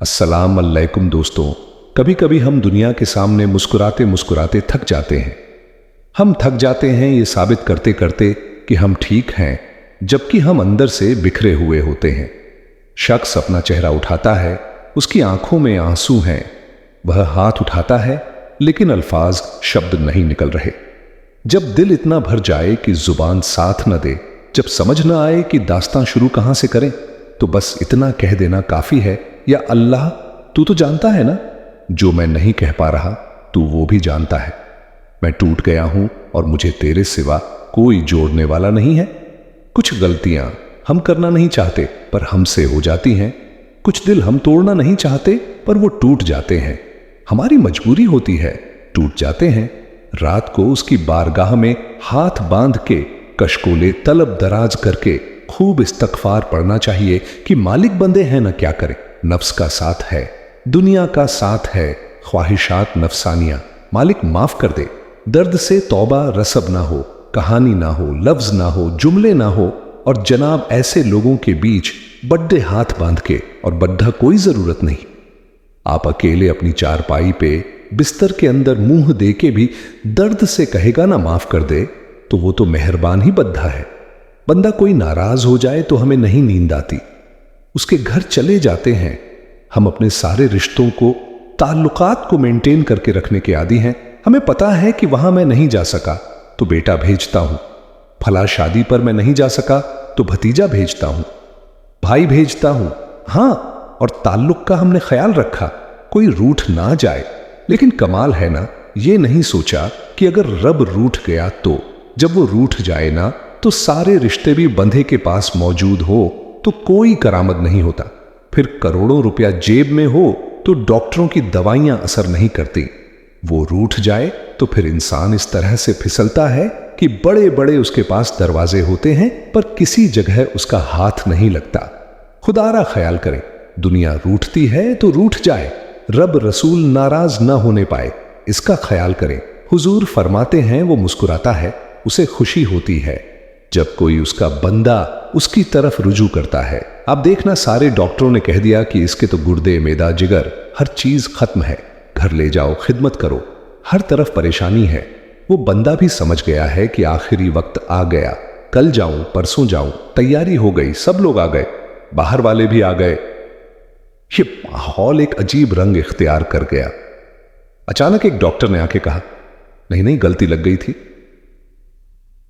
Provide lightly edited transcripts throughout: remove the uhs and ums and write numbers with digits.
अस्सलाम अलैकुम दोस्तों। कभी कभी हम दुनिया के सामने मुस्कुराते मुस्कुराते थक जाते हैं। हम थक जाते हैं ये साबित करते करते कि हम ठीक हैं, जबकि हम अंदर से बिखरे हुए होते हैं। शख्स अपना चेहरा उठाता है, उसकी आंखों में आंसू हैं। वह हाथ उठाता है, लेकिन अल्फाज शब्द नहीं निकल रहे। जब दिल इतना भर जाए कि जुबान साथ न दे, जब समझ न आए कि दास्तां शुरू कहां से करें, तो बस इतना कह देना काफी है, या अल्लाह तू तो जानता है ना, जो मैं नहीं कह पा रहा तू वो भी जानता है। मैं टूट गया हूं और मुझे तेरे सिवा कोई जोड़ने वाला नहीं है। कुछ गलतियां हम करना नहीं चाहते पर हमसे हो जाती हैं। कुछ दिल हम तोड़ना नहीं चाहते पर वो टूट जाते हैं। हमारी मजबूरी होती है, टूट जाते हैं। रात को उसकी बारगाह में हाथ बांध के कशकोले तलब दराज करके खूब इस्तगफार पढ़ना चाहिए कि मालिक बंदे हैं ना, क्या करें। नफ्स का साथ है, दुनिया का साथ है, ख्वाहिशात नफसानियां। मालिक माफ कर दे। दर्द से तौबा रसब ना हो, कहानी ना हो, लफ्ज ना हो, जुमले ना हो, और जनाब ऐसे लोगों के बीच बड्डे हाथ बांध के, और बड्ढा कोई जरूरत नहीं। आप अकेले अपनी चारपाई पे बिस्तर के अंदर मुंह दे के भी दर्द से कहेगा ना माफ कर दे, तो वो तो मेहरबान ही बद्धा है। बंदा कोई नाराज हो जाए तो हमें नहीं नींद आती, उसके घर चले जाते हैं। हम अपने सारे रिश्तों को, ताल्लुकात को मेंटेन करके रखने के आदी हैं। हमें पता है कि वहां मैं नहीं जा सका तो बेटा भेजता हूं, फला शादी पर मैं नहीं जा सका तो भतीजा भेजता हूं, भाई भेजता हूं। हां, और ताल्लुक का हमने ख्याल रखा, कोई रूठ ना जाए। लेकिन कमाल है ना, ये नहीं सोचा कि अगर रब रूठ गया तो जब वो रूठ जाए ना, तो सारे रिश्ते भी बंधे के पास मौजूद हो तो कोई करामत नहीं होता। फिर करोड़ों रुपया जेब में हो तो डॉक्टरों की दवाइयां असर नहीं करती। वो रूठ जाए तो फिर इंसान इस तरह से फिसलता है कि बड़े बड़े उसके पास दरवाजे होते हैं पर किसी जगह उसका हाथ नहीं लगता। खुदारा ख्याल करें, दुनिया रूठती है तो रूठ जाए, रब रसूल नाराज ना होने पाए, इसका ख्याल करें। हुजूर फरमाते हैं वो मुस्कुराता है, उसे खुशी होती है जब कोई उसका बंदा उसकी तरफ रुजू करता है। आप देखना, सारे डॉक्टरों ने कह दिया कि इसके तो गुर्दे, मैदा, जिगर, हर चीज खत्म है, घर ले जाओ, खिदमत करो, हर तरफ परेशानी है। वो बंदा भी समझ गया है कि आखिरी वक्त आ गया, कल जाऊं, परसों जाऊं, तैयारी हो गई, सब लोग आ गए, बाहर वाले भी आ गए। ये माहौल एक अजीब रंग इख्तियार कर गया। अचानक एक डॉक्टर ने आके कहा, नहीं नहीं, गलती लग गई थी।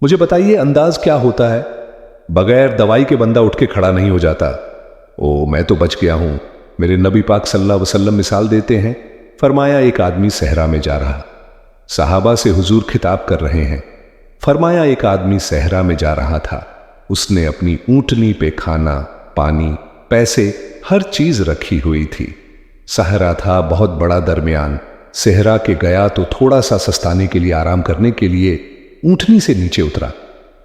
मुझे बताइए अंदाज क्या होता है? बगैर दवाई के बंदा उठ के खड़ा नहीं हो जाता। ओ, मैं तो बच गया हूं। मेरे नबी पाक सल्लल्लाहु अलैहि वसल्लम मिसाल देते हैं। फरमाया एक आदमी सहरा में जा रहा, सहाबा से हुजूर खिताब कर रहे हैं। फरमाया एक आदमी सहरा में जा रहा था, उसने अपनी ऊंटनी पे खाना, पानी, पैसे, हर चीज रखी हुई थी। सहरा था बहुत बड़ा दरमियान। सहरा के गया तो थोड़ा सा सस्ताने के लिए, आराम करने के लिए ऊंटनी से नीचे उतरा।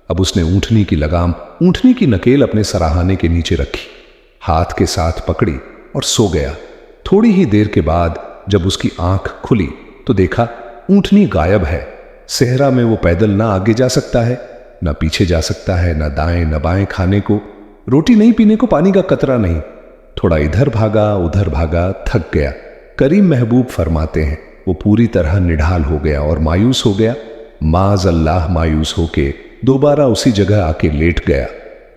अब उसने ऊंटनी की लगाम, ऊंटनी की नकेल अपने सराहाने के नीचे रखी, हाथ के साथ पकड़ी और सो गया। थोड़ी ही देर के बाद जब उसकी आंख खुली तो देखा ऊंटनी गायब है। सहरा में वो पैदल ना आगे जा सकता है, ना पीछे जा सकता है, ना दाएं न बाएं, खाने को रोटी नहीं, पीने को पानी का कतरा नहीं। थोड़ा इधर भागा, उधर भागा, थक गया। करीम महबूब फरमाते हैं वो पूरी तरह निढाल हो गया और मायूस हो गया। माज अल्लाह मायूस होके दोबारा उसी जगह आके लेट गया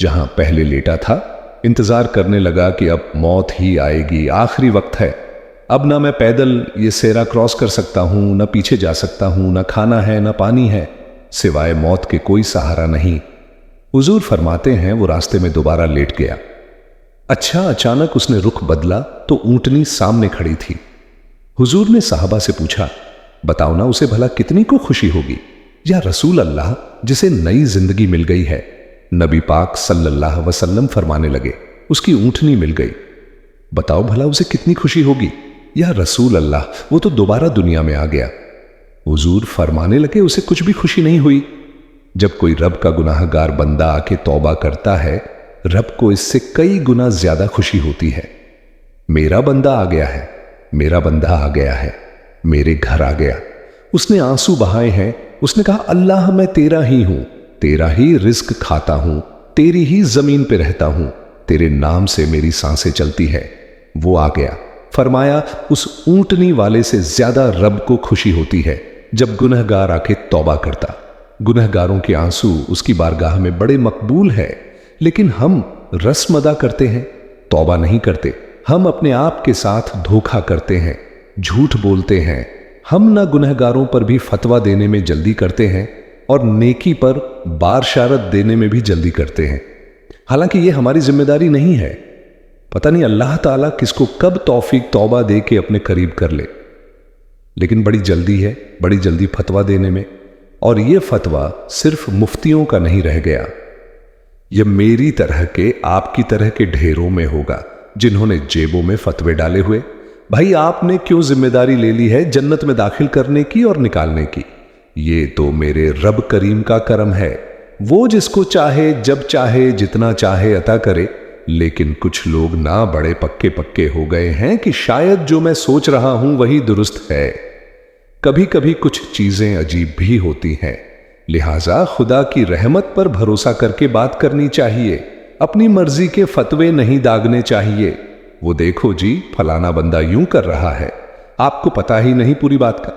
जहां पहले लेटा था। इंतजार करने लगा कि अब मौत ही आएगी, आखिरी वक्त है, अब ना मैं पैदल ये सेरा क्रॉस कर सकता हूं, ना पीछे जा सकता हूं, ना खाना है, ना पानी है, सिवाय मौत के कोई सहारा नहीं। हुजूर फरमाते हैं वो रास्ते में दोबारा लेट गया। अच्छा, अचानक उसने रुख बदला तो ऊंटनी सामने खड़ी थी। हुजूर ने साहबा से पूछा, बताओ ना उसे भला कितनी को खुशी होगी? या रसूल अल्लाह, जिसे नई जिंदगी मिल गई है। नबी पाक सल्लल्लाहु अलैहि वसल्लम फरमाने लगे, उसकी ऊंटनी मिल गई, बताओ भला उसे कितनी खुशी होगी? या रसूल अल्लाह, वो तो दोबारा दुनिया में आ गया। हुजूर फरमाने लगे, उसे कुछ भी खुशी नहीं हुई। जब कोई रब का गुनाहगार बंदा आके तौबा करता है, रब को इससे कई गुना ज्यादा खुशी होती है। मेरा बंदा आ गया है, मेरा बंदा आ गया है, मेरे घर आ गया। उसने आंसू बहाए हैं, उसने कहा अल्लाह मैं तेरा ही हूं, तेरा ही रिस्क खाता हूं, तेरी ही जमीन पे रहता हूं, तेरे नाम से मेरी सांसें चलती है। वो आ गया, फरमाया, उस ऊंटनी वाले से ज्यादा रब को खुशी होती है जब गुनहगार आके तौबा करता। गुनहगारों के आंसू उसकी बारगाह में बड़े मकबूल है, लेकिन हम रस्म अदा करते हैं, तौबा नहीं करते। हम अपने आप के साथ धोखा करते हैं, झूठ बोलते हैं। हम ना गुनहगारों पर भी फतवा देने में जल्दी करते हैं और नेकी पर बारशारत देने में भी जल्दी करते हैं। हालांकि यह हमारी जिम्मेदारी नहीं है। पता नहीं अल्लाह ताला किसको कब तौफीक तौबा दे के अपने करीब कर ले, लेकिन बड़ी जल्दी है, बड़ी जल्दी फतवा देने में। और यह फतवा सिर्फ मुफ्तियों का नहीं रह गया, यह मेरी तरह के, आपकी तरह के ढेरों में होगा जिन्होंने जेबों में फतवे डाले हुए। भाई, आपने क्यों जिम्मेदारी ले ली है जन्नत में दाखिल करने की और निकालने की? ये तो मेरे रब करीम का करम है, वो जिसको चाहे जब चाहे जितना चाहे अता करे। लेकिन कुछ लोग ना बड़े पक्के पक्के हो गए हैं कि शायद जो मैं सोच रहा हूं वही दुरुस्त है। कभी कभी कुछ चीजें अजीब भी होती हैं, लिहाजा खुदा की रहमत पर भरोसा करके बात करनी चाहिए। अपनी मर्जी के फतवे नहीं दागने चाहिए। वो देखो जी, फलाना बंदा यूं कर रहा है, आपको पता ही नहीं पूरी बात का,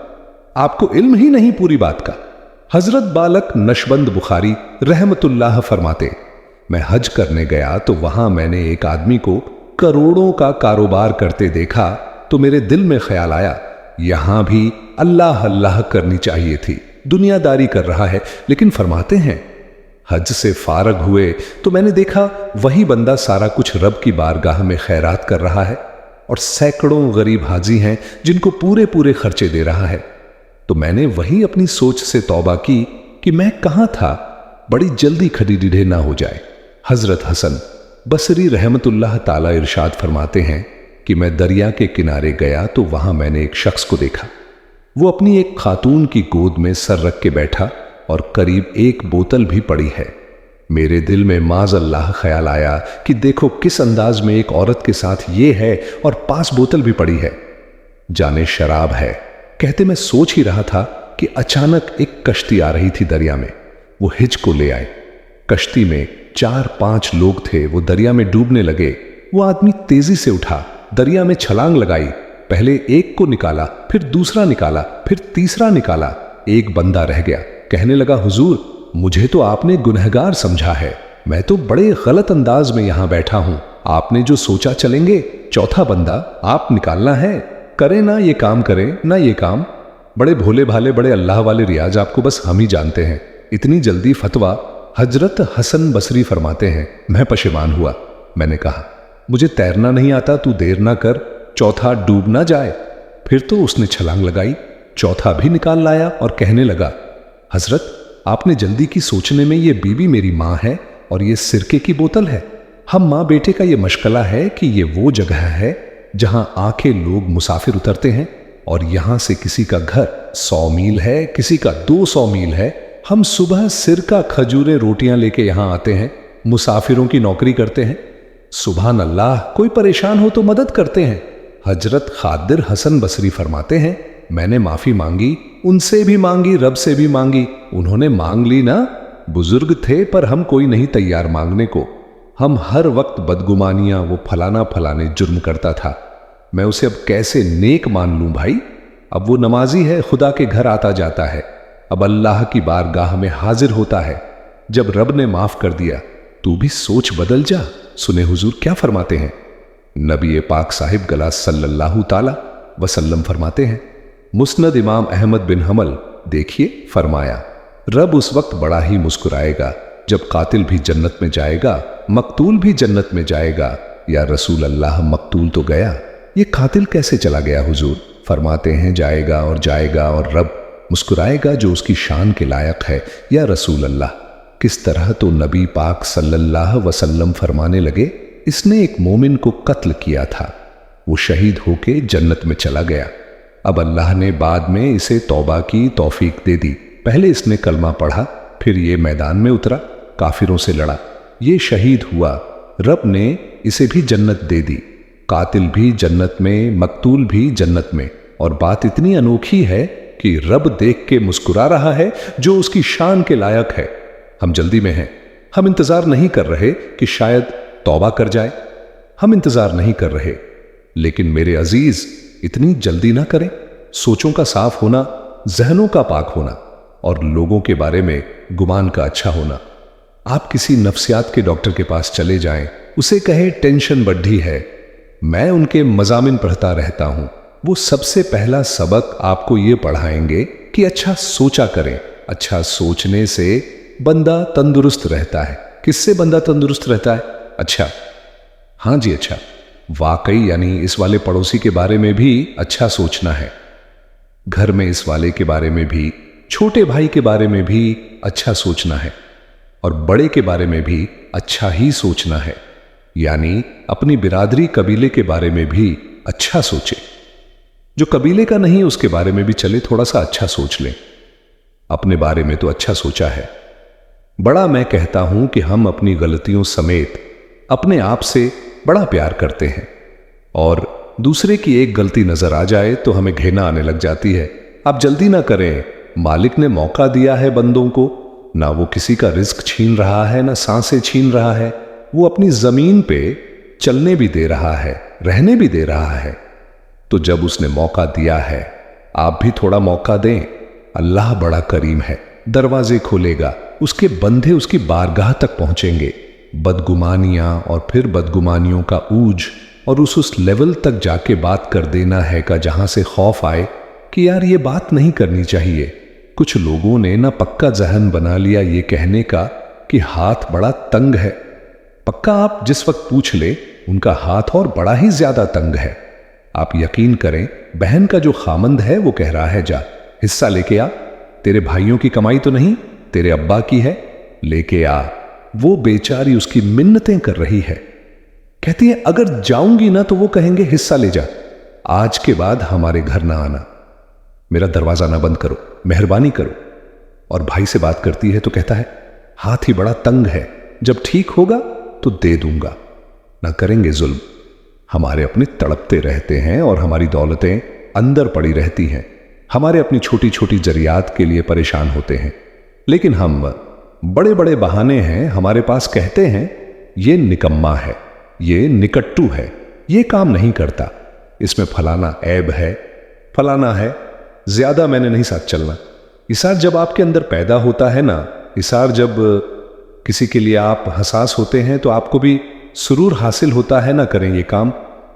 आपको इल्म ही नहीं पूरी बात का। हजरत बालक नशबंद बुखारी रहमतुल्लाह फरमाते, मैं हज करने गया तो वहां मैंने एक आदमी को करोड़ों का कारोबार करते देखा तो मेरे दिल में ख्याल आया, यहां भी अल्लाह अल्लाह करनी चाहिए थी। दुनियादारी कर रहा है। लेकिन फरमाते हैं, हज से फारग हुए तो मैंने देखा वही बंदा सारा कुछ रब की बारगाह में खैरात कर रहा है और सैकड़ों गरीब हाजी हैं जिनको पूरे पूरे खर्चे दे रहा है। तो मैंने वही अपनी सोच से तौबा की कि मैं कहां था, बड़ी जल्दी खड़ीडीढ़े ना हो जाए। हजरत हसन बसरी रहमतुल्लाह ताला इरशाद फरमाते हैं कि मैं दरिया के किनारे गया तो वहां मैंने एक शख्स को देखा। वो अपनी एक खातून की गोद में सर रख के बैठा और करीब एक बोतल भी पड़ी है। मेरे दिल में माज़अल्लाह ख्याल आया कि देखो किस अंदाज में एक औरत के साथ ये है और पास बोतल भी पड़ी है, जाने शराब है। कहते मैं सोच ही रहा था कि अचानक एक कश्ती आ रही थी दरिया में, वो हिज को ले आए। कश्ती में 4-5 लोग थे, वो दरिया में डूबने लगे। वो आदमी तेजी से उठा, दरिया में छलांग लगाई, पहले एक को निकाला, फिर दूसरा निकाला, फिर तीसरा निकाला। एक बंदा रह गया, कहने लगा, हुजूर मुझे तो आपने गुनहगार समझा है, मैं तो बड़े गलत अंदाज में यहां बैठा हूं, आपने जो सोचा चलेंगे। चौथा बंदा, आप निकालना है, करें ना ये काम करें ना ये काम, बड़े भोले भाले बड़े अल्लाह वाले रियाज आपको बस हम ही जानते हैं, इतनी जल्दी फतवा। हजरत हसन बसरी फरमाते हैं, मैं पशेमान हुआ। मैंने कहा, मुझे तैरना नहीं आता, तू देर ना कर, चौथा डूब ना जाए। फिर तो उसने छलांग लगाई, चौथा भी निकाल लाया और कहने लगा, हजरत आपने जल्दी की सोचने में ये बीबी मेरी माँ है और ये सिरके की बोतल है। हम माँ बेटे का ये मशगला है कि ये वो जगह है जहां आके लोग मुसाफिर उतरते हैं और यहां से किसी का घर 100 मील है, किसी का 200 मील है। हम सुबह सिरका खजूरें रोटियां लेके यहां आते हैं, मुसाफिरों की नौकरी करते हैं। सुभान अल्लाह, कोई परेशान हो तो मदद करते हैं। हजरत खादिर हसन बसरी फरमाते हैं, मैंने माफी मांगी, उनसे भी मांगी, रब से भी मांगी, उन्होंने मांग ली ना। बुजुर्ग थे पर हम कोई नहीं तैयार मांगने को। हम हर वक्त बदगुमानियां, वो फलाना फलाने जुर्म करता था, मैं उसे अब कैसे नेक मान लूं भाई। अब वो नमाजी है, खुदा के घर आता जाता है, अब अल्लाह की बारगाह में हाजिर होता है। जब रब ने माफ कर दिया, तू भी सोच बदल जा। सुने हुजूर क्या फरमाते हैं। नबी पाक साहिब गला सल्लल्लाहु ताला वसल्लम फरमाते हैं, मुस्नद इमाम अहमद बिन हम्बल, देखिए फरमाया, रब उस वक्त बड़ा ही मुस्कुराएगा जब कातिल भी जन्नत में जाएगा, मकतूल भी जन्नत में जाएगा। या रसूल अल्लाह, मकतूल तो गया, ये कातिल कैसे चला गया हुजूर? फरमाते हैं, जाएगा और जाएगा और रब मुस्कुराएगा जो उसकी शान के लायक है। या रसूल अल्लाह, किस तरह? तो नबी पाक सल्लल्लाहु अलैहि वसल्लम फरमाने लगे, इसने एक मोमिन को कत्ल किया था, वो शहीद होके जन्नत में चला गया। अब अल्लाह ने बाद में इसे तौबा की तौफीक दे दी। पहले इसने कलमा पढ़ा, फिर ये मैदान में उतरा, काफिरों से लड़ा, ये शहीद हुआ, रब ने इसे भी जन्नत दे दी। कातिल भी जन्नत में, मकतूल भी जन्नत में। और बात इतनी अनोखी है कि रब देख के मुस्कुरा रहा है जो उसकी शान के लायक है। हम जल्दी में हैं, हम इंतजार नहीं कर रहे कि शायद तौबा कर जाए, हम इंतजार नहीं कर रहे, लेकिन मेरे अजीज, इतनी जल्दी ना करें। सोचों का साफ होना, जहनों का पाक होना और लोगों के बारे में गुमान का अच्छा होना। आप किसी नफ्सियात के डॉक्टर के पास चले जाएं, उसे कहे टेंशन बढ़ी है। मैं उनके मजामिन पढ़ता रहता हूं। वो सबसे पहला सबक आपको ये पढ़ाएंगे कि अच्छा सोचा करें। अच्छा सोचने से बंदा तंदुरुस्त रहता है। किससे बंदा तंदुरुस्त रहता है? अच्छा, हाँ जी, अच्छा, वाकई, यानी इस वाले पड़ोसी के बारे में भी अच्छा सोचना है, घर में इस वाले के बारे में भी, छोटे भाई के बारे में भी अच्छा सोचना है और बड़े के बारे में भी अच्छा ही सोचना है। यानी अपनी बिरादरी कबीले के बारे में भी अच्छा सोचे। जो कबीले का नहीं उसके बारे में भी चले थोड़ा सा अच्छा सोच लें। अपने बारे में तो अच्छा सोचा है। बड़ा मैं कहता हूं कि हम अपनी गलतियों समेत अपने आप से बड़ा प्यार करते हैं और दूसरे की एक गलती नजर आ जाए तो हमें घृणा आने लग जाती है। आप जल्दी ना करें। मालिक ने मौका दिया है बंदों को, ना वो किसी का रिस्क छीन रहा है, ना सांसें छीन रहा है। वो अपनी जमीन पे चलने भी दे रहा है, रहने भी दे रहा है। तो जब उसने मौका दिया है, आप भी थोड़ा मौका दें। अल्लाह बड़ा करीम है, दरवाजे खोलेगा, उसके बंदे उसकी बारगाह तक पहुंचेंगे। बदगुमानियां और फिर बदगुमानियों का ऊज और उस लेवल तक जाके बात कर देना है का जहां से खौफ आए कि यार ये बात नहीं करनी चाहिए। कुछ लोगों ने ना पक्का जहन बना लिया ये कहने का कि हाथ बड़ा तंग है। पक्का आप जिस वक्त पूछ ले उनका हाथ और बड़ा ही ज्यादा तंग है। आप यकीन करें, बहन का जो खामंद है वो कह रहा है जा हिस्सा लेके आ, तेरे भाइयों की कमाई तो नहीं, तेरे अब्बा की है, लेके आ। वो बेचारी उसकी मिन्नतें कर रही है। कहती है अगर जाऊंगी ना तो वो कहेंगे हिस्सा ले जा, आज के बाद हमारे घर ना आना, मेरा दरवाजा ना बंद करो, मेहरबानी करो। और भाई से बात करती है तो कहता है हाथ ही बड़ा तंग है, जब ठीक होगा तो दे दूंगा। ना करेंगे जुल्म। हमारे अपने तड़पते रहते हैं और हमारी दौलतें अंदर पड़ी रहती हैं। हमारे अपनी छोटी छोटी जरियात के लिए परेशान होते हैं, लेकिन हम बड़े बड़े बहाने हैं हमारे पास। कहते हैं ये निकम्मा है, ये निकट्टू है, ये काम नहीं करता, इसमें फलाना ऐब है, फलाना है, ज्यादा मैंने नहीं साथ चलना। इसार जब आपके अंदर पैदा होता है ना, इसार जब किसी के लिए आप हसास होते हैं तो आपको भी सुरूर हासिल होता है ना करें ये काम,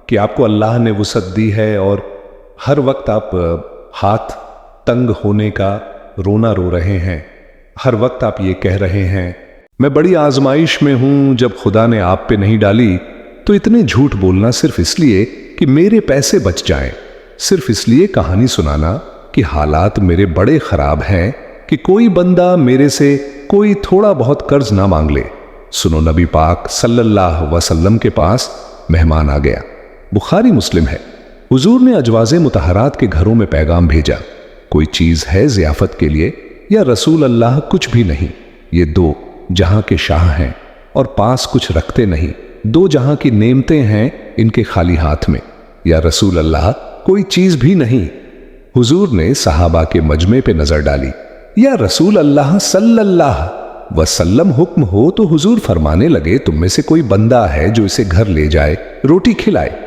कि आपको अल्लाह ने वुसअत दी है और हर वक्त आप हाथ तंग होने का रोना रो रहे हैं। हर वक्त आप ये कह रहे हैं मैं बड़ी आजमाइश में हूं, जब खुदा ने आप पे नहीं डाली तो इतने झूठ बोलना सिर्फ इसलिए कि मेरे पैसे बच जाएं, सिर्फ इसलिए कहानी सुनाना कि हालात मेरे बड़े खराब हैं कि कोई बंदा मेरे से कोई थोड़ा बहुत कर्ज ना मांग ले। सुनो, नबी पाक सल्लल्लाहु अलैहि वसल्लम के पास मेहमान आ गया, बुखारी मुस्लिम है। हुजूर ने अजवाज़े मुतहरात के घरों में पैगाम भेजा, कोई चीज है जियाफत के लिए या रसूल अल्लाह कुछ भी नहीं, ये दो जहां के शाह हैं और पास कुछ रखते नहीं, दो जहां की नेमतें हैं इनके खाली हाथ में, या रसूल अल्लाह कोई चीज भी नहीं। हुजूर ने सहाबा के मजमे पे नजर डाली, या रसूल अल्लाह सल्लल्लाहु वसल्लम हुक्म हो तो हुजूर फरमाने लगे तुम में से कोई बंदा है जो इसे घर ले जाए, रोटी खिलाए।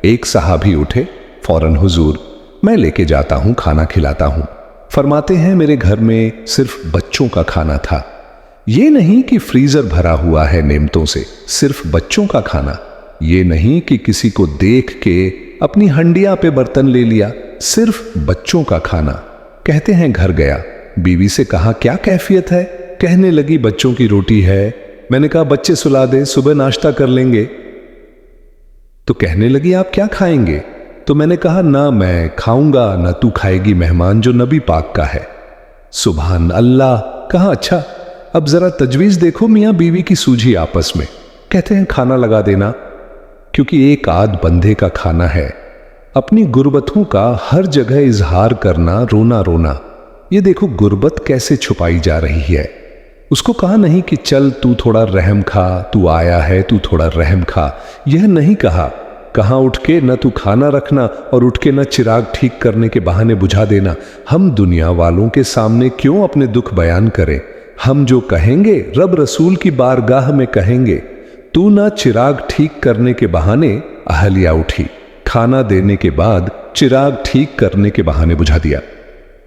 एक सहाबी उठे, फौरन हुजूर मैं लेके जाता हूं, खाना खिलाता हूं। फरमाते हैं मेरे घर में सिर्फ बच्चों का खाना था, ये नहीं कि फ्रीजर भरा हुआ है नेमतों से, सिर्फ बच्चों का खाना। ये नहीं कि किसी को देख के अपनी हंडिया पे बर्तन ले लिया, सिर्फ बच्चों का खाना। कहते हैं घर गया, बीवी से कहा क्या कैफियत है, कहने लगी बच्चों की रोटी है। मैंने कहा बच्चे सुला दे, सुबह नाश्ता कर लेंगे। तो कहने लगी आप क्या खाएंगे, तो मैंने कहा ना मैं खाऊंगा ना तू खाएगी, मेहमान जो नबी पाक का है। सुभान अल्लाह। कहा अच्छा अब जरा तजवीज देखो, मियां बीवी की सूझी आपस में। कहते हैं खाना लगा देना, क्योंकि एक आध बंदे का खाना है। अपनी गुर्बतों का हर जगह इजहार करना, रोना रोना, ये देखो गुर्बत कैसे छुपाई जा रही है। उसको कहा नहीं कि चल तू थोड़ा रहम खा, तू आया है तू थोड़ा रहम खा, यह नहीं कहा। कहां उठ के न तू खाना रखना और उठ के न चिराग ठीक करने के बहाने बुझा देना। हम दुनिया वालों के सामने क्यों अपने दुख बयान करें, हम जो कहेंगे रब रसूल की बारगाह में कहेंगे। तू ना चिराग ठीक करने के बहाने अहलिया उठी, खाना देने के बाद चिराग ठीक करने के बहाने बुझा दिया।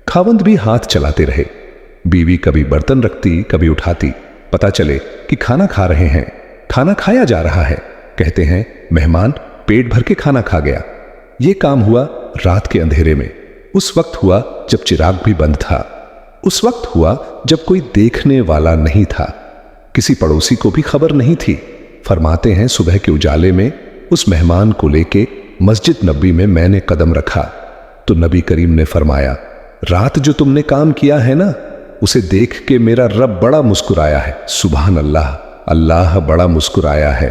खावंद भी हाथ चलाते रहे। बीवी कभी बर्तन रखती, कभी उठाती, पता चले कि खाना खा रहे हैं, खाना खाया जा रहा है। कहते हैं मेहमान पेट भर के खाना खा गया। यह काम हुआ रात के अंधेरे में। उस वक्त हुआ जब चिराग भी बंद था। उस वक्त हुआ जब कोई देखने वाला नहीं था, किसी पड़ोसी को भी खबर नहीं थी। फरमाते हैं सुबह के उजाले में उस मेहमान को लेके मस्जिद नबी में मैंने कदम रखा तो नबी करीम ने फरमाया, रात जो तुमने काम किया है ना, उसे देख के मेरा रब बड़ा मुस्कुराया है। सुभान अल्लाह, अल्लाह बड़ा मुस्कुराया है।